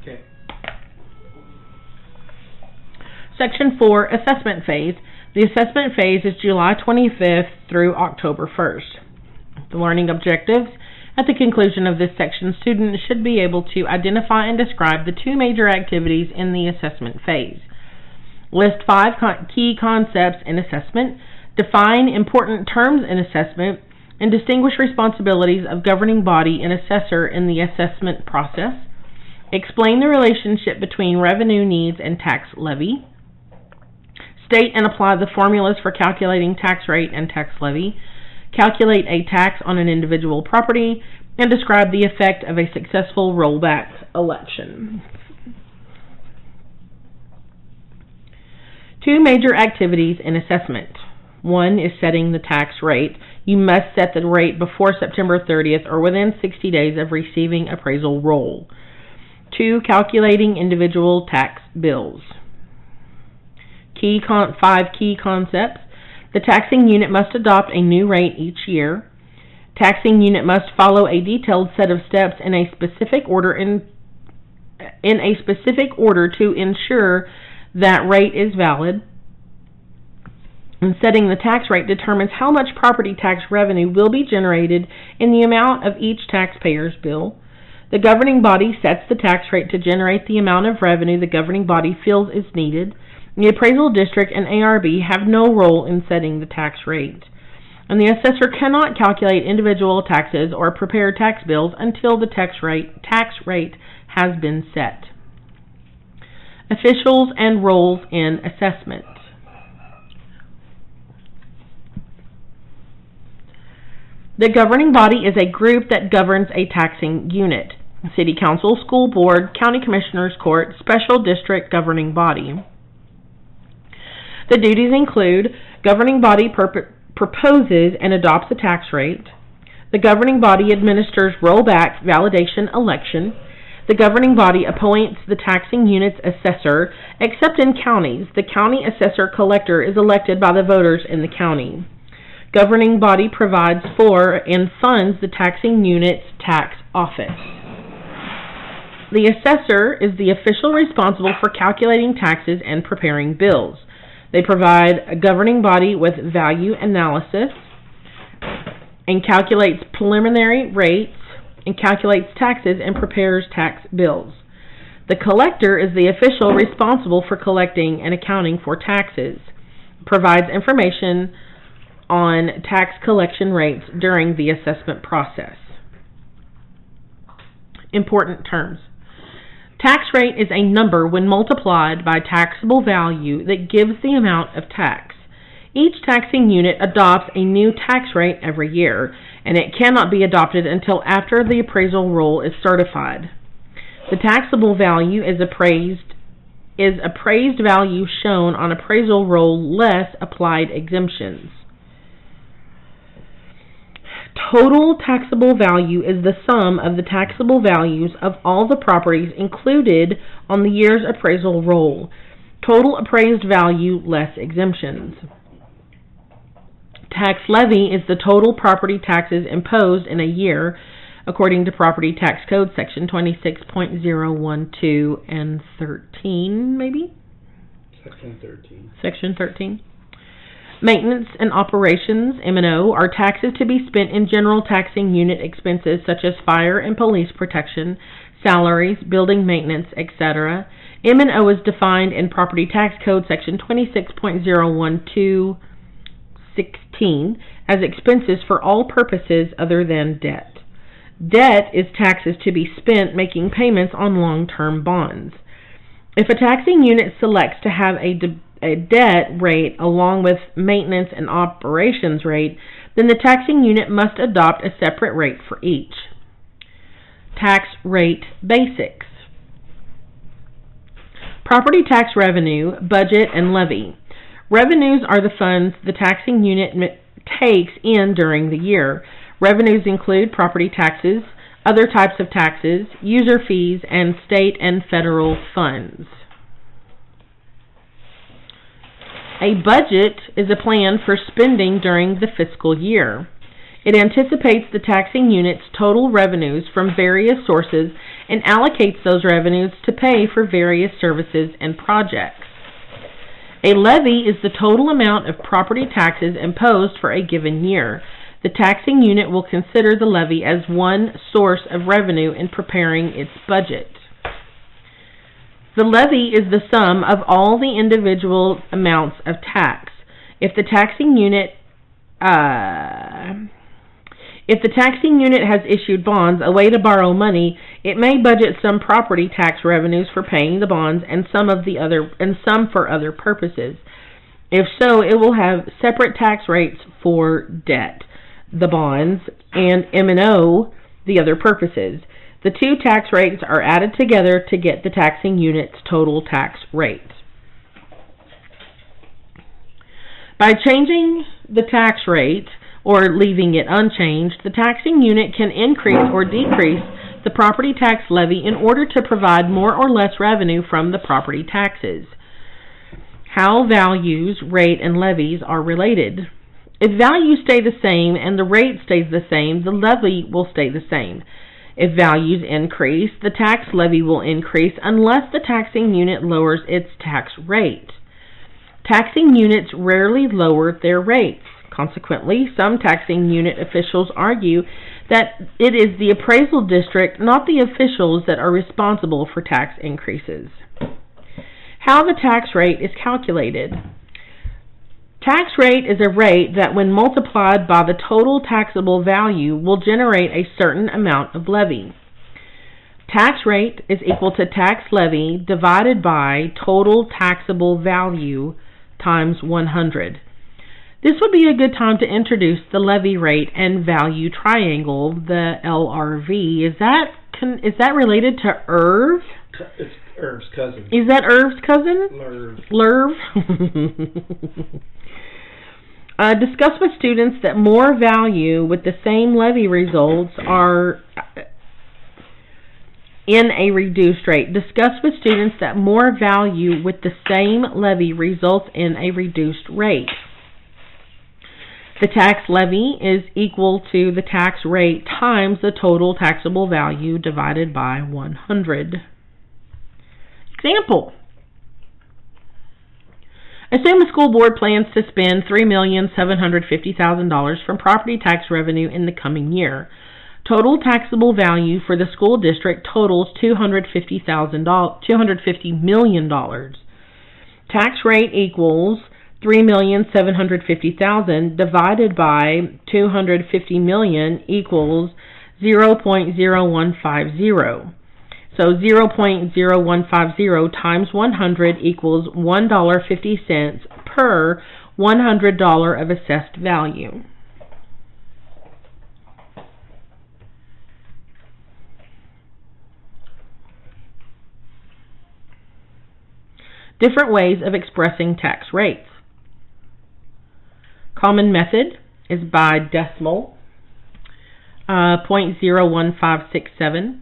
Okay. Section 4, Assessment Phase. The assessment phase is July 25th through October 1st. The learning objectives. At the conclusion of this section, students should be able to identify and describe the two major activities in the assessment phase. List 5 key concepts in assessment. Define important terms in assessment, and distinguish responsibilities of governing body and assessor in the assessment process. Explain the relationship between revenue needs and tax levy. State and apply the formulas for calculating tax rate and tax levy. Calculate a tax on an individual property, and describe the effect of a successful rollback election. Two major activities in assessment. One is setting the tax rate. You must set the rate before September 30th or within 60 days of receiving appraisal roll. 2, calculating individual tax bills. 5 key concepts. The taxing unit must adopt a new rate each year. Taxing unit must follow a detailed set of steps in a specific order to ensure that rate is valid. And setting the tax rate determines how much property tax revenue will be generated in the amount of each taxpayer's bill. The governing body sets the tax rate to generate the amount of revenue the governing body feels is needed. The appraisal district and ARB have no role in setting the tax rate, and the assessor cannot calculate individual taxes or prepare tax bills until the tax rate has been set. Officials and roles in assessment. The governing body is a group that governs a taxing unit. City Council, School Board, County Commissioners Court, Special District Governing Body. The duties include: governing body proposes and adopts a tax rate. The governing body administers rollback validation election. The governing body appoints the taxing unit's assessor, except in counties. The county assessor collector is elected by the voters in the county. Governing body provides for and funds the taxing unit's tax office. The assessor is the official responsible for calculating taxes and preparing bills. They provide a governing body with value analysis and calculates preliminary rates and calculates taxes and prepares tax bills. The collector is the official responsible for collecting and accounting for taxes, provides information on tax collection rates during the assessment process. Important terms. Tax rate is a number when multiplied by taxable value that gives the amount of tax. Each taxing unit adopts a new tax rate every year, and it cannot be adopted until after the appraisal roll is certified. The taxable value is appraised value shown on appraisal roll less applied exemptions. Total taxable value is the sum of the taxable values of all the properties included on the year's appraisal roll. Total appraised value less exemptions. Tax levy is the total property taxes imposed in a year, according to Property Tax Code Section 26.012 and 13, maybe? Section 13. Maintenance and operations, M&O, are taxes to be spent in general taxing unit expenses such as fire and police protection, salaries, building maintenance, etc. M&O is defined in Property Tax Code Section 26.012(16) as expenses for all purposes other than debt. Debt is taxes to be spent making payments on long-term bonds. If a taxing unit selects to have a debt rate along with maintenance and operations rate, then the taxing unit must adopt a separate rate for each. Tax rate basics. Property tax revenue, budget, and levy. Revenues are the funds the taxing unit takes in during the year. Revenues include property taxes, other types of taxes, user fees, and state and federal funds. A budget is a plan for spending during the fiscal year. It anticipates the taxing unit's total revenues from various sources and allocates those revenues to pay for various services and projects. A levy is the total amount of property taxes imposed for a given year. The taxing unit will consider the levy as one source of revenue in preparing its budget. The levy is the sum of all the individual amounts of tax. If the taxing unit has issued bonds, a way to borrow money, it may budget some property tax revenues for paying the bonds and some for other purposes. If so, it will have separate tax rates for debt, the bonds, and M&O, the other purposes. The two tax rates are added together to get the taxing unit's total tax rate. By changing the tax rate or leaving it unchanged, the taxing unit can increase or decrease the property tax levy in order to provide more or less revenue from the property taxes. How values, rate, and levies are related. If values stay the same and the rate stays the same, the levy will stay the same. If values increase, the tax levy will increase unless the taxing unit lowers its tax rate. Taxing units rarely lower their rates. Consequently, some taxing unit officials argue that it is the appraisal district, not the officials, that are responsible for tax increases. How the tax rate is calculated. Tax rate is a rate that, when multiplied by the total taxable value, will generate a certain amount of levy. Tax rate is equal to tax levy divided by total taxable value times 100. This would be a good time to introduce the levy rate and value triangle, the LRV. Is that related to IRV? It's IRV's cousin. Is that IRV's cousin? LRV. Discuss with students that more value with the same levy results are in a reduced rate. Discuss with students that more value with the same levy results in a reduced rate. The tax levy is equal to the tax rate times the total taxable value divided by 100. Example. Assume a school board plans to spend $3,750,000 from property tax revenue in the coming year. Total taxable value for the school district totals $250 million. Tax rate equals $3,750,000 divided by $250 million equals 0.0150. So 0.0150 times 100 equals $1.50 per $100 of assessed value. Different ways of expressing tax rates. Common method is by decimal, 0.01567.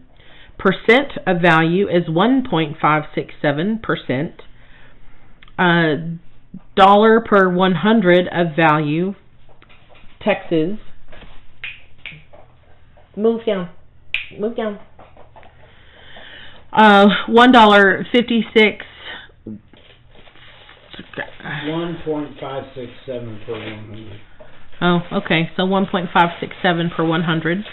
Percent of value is 1.567%. Dollar per 100 of value, Texas. Move down. $1.56. 1.567 per 100. Oh, okay. So 1.567 per 100.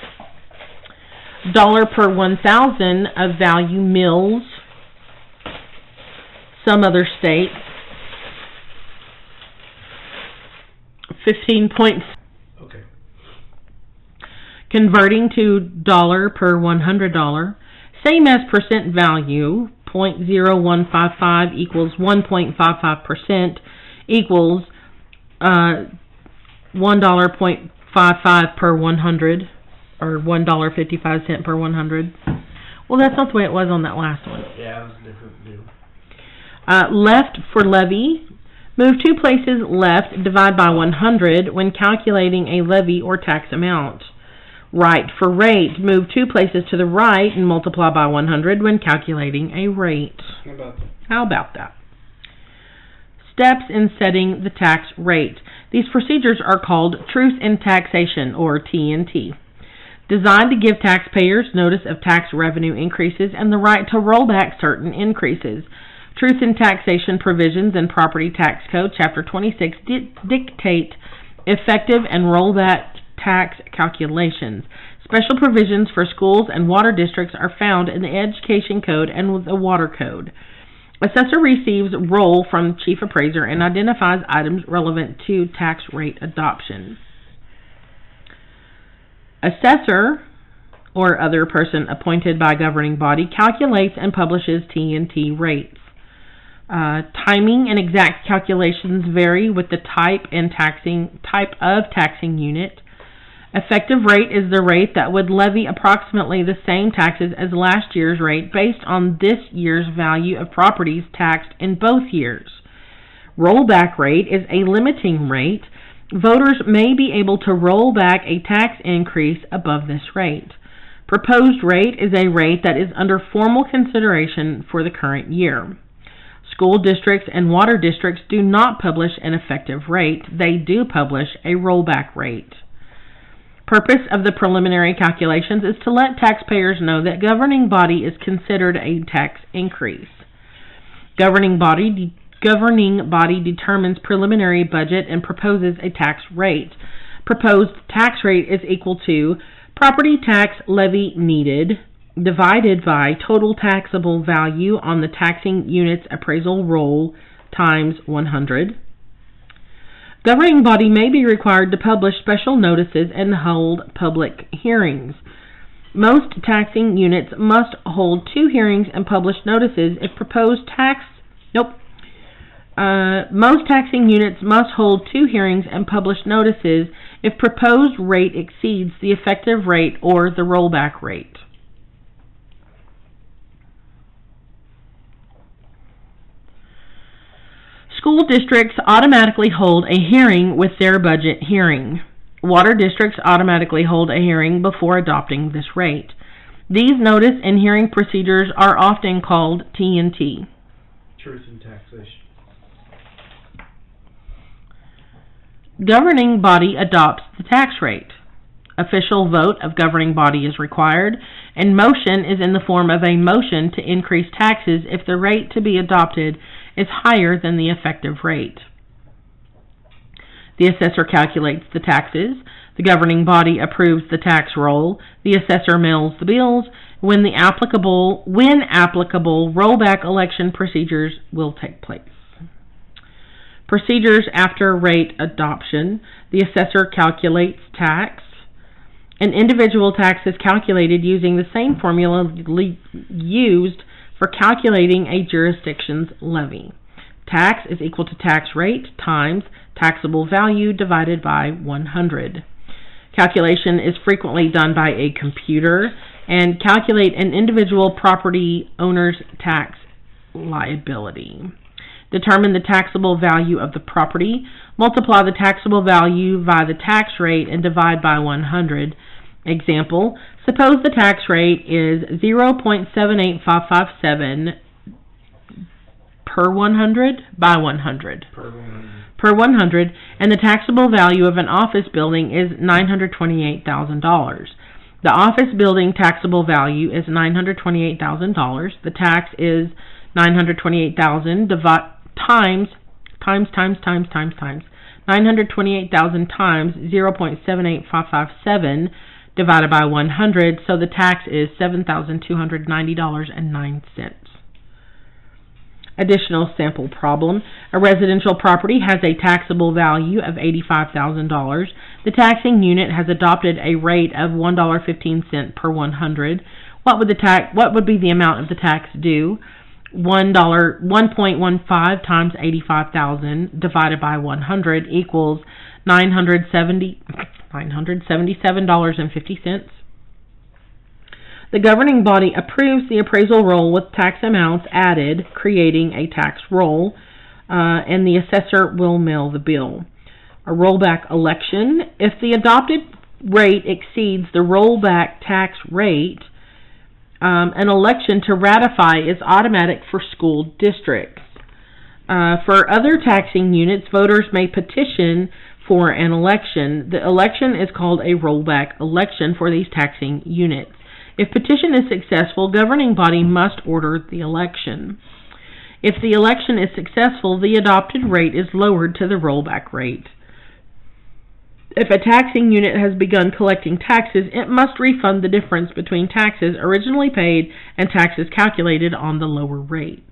Dollar per 1,000 of value, mills. Some other states. 15 points. Okay. Converting to dollar per $100. Same as percent value. 0.0155 equals 1.55% equals $1.55 per 100, or $1.55 per 100. Well, that's not the way it was on that last one. Yeah, it was a different deal. Left for levy. Move two places left, divide by 100 when calculating a levy or tax amount. Right for rate. Move two places to the right and multiply by 100 when calculating a rate. How about that? Steps in setting the tax rate. These procedures are called Truth in Taxation, or T&T. designed to give taxpayers notice of tax revenue increases and the right to roll back certain increases. Truth in taxation provisions in Property Tax Code, Chapter 26, dictate effective and rollback tax calculations. Special provisions for schools and water districts are found in the Education Code and the Water Code. Assessor receives roll from Chief Appraiser and identifies items relevant to tax rate adoption. Assessor, or other person appointed by governing body, calculates and publishes T&T rates. Timing and exact calculations vary with the type of taxing unit. Effective rate is the rate that would levy approximately the same taxes as last year's rate based on this year's value of properties taxed in both years. Rollback rate is a limiting rate. Voters may be able to roll back a tax increase above this rate. Proposed rate is a rate that is under formal consideration for the current year. School districts and water districts do not publish an effective rate. They do publish a rollback rate. Purpose of the preliminary calculations is to let taxpayers know that governing body is considered a tax increase. Governing body determines preliminary budget and proposes a tax rate. Proposed tax rate is equal to property tax levy needed divided by total taxable value on the taxing unit's appraisal roll times 100. Governing body may be required to publish special notices and hold public hearings. Most taxing units must hold 2 hearings and publish notices if Most taxing units must hold 2 hearings and publish notices if proposed rate exceeds the effective rate or the rollback rate. School districts automatically hold a hearing with their budget hearing. Water districts automatically hold a hearing before adopting this rate. These notice and hearing procedures are often called T&T. Truth in taxation. Governing body adopts the tax rate. Official vote of governing body is required, and motion is in the form of a motion to increase taxes if the rate to be adopted is higher than the effective rate. The assessor calculates the taxes. The governing body approves the tax roll. The assessor mails the bills. When applicable, rollback election procedures will take place. Procedures after rate adoption. The assessor calculates tax. An individual tax is calculated using the same formula used for calculating a jurisdiction's levy. Tax is equal to tax rate times taxable value divided by 100. Calculation is frequently done by a computer and calculate an individual property owner's tax liability. Determine the taxable value of the property, multiply the taxable value by the tax rate, and divide by 100. Example, suppose the tax rate is 0.78557 per 100 by 100. Per 100, and the taxable value of an office building is $928,000. The office building taxable value is $928,000. The tax is $928,000 times 928,000 times 0.78557 divided by 100, so the tax is $7,290.09. Additional sample problem. A residential property has a taxable value of $85,000. The taxing unit has adopted a rate of $1.15 per 100. What would be the amount of the tax due? $1.15 times 85,000 divided by 100 equals $977.50. The governing body approves the appraisal roll with tax amounts added, creating a tax roll, and the assessor will mail the bill. A rollback election. If the adopted rate exceeds the rollback tax rate, an election to ratify is automatic for school districts. For other taxing units, voters may petition for an election. The election is called a rollback election for these taxing units. If petition is successful, governing body must order the election. If the election is successful, the adopted rate is lowered to the rollback rate. If a taxing unit has begun collecting taxes, it must refund the difference between taxes originally paid and taxes calculated on the lower rate.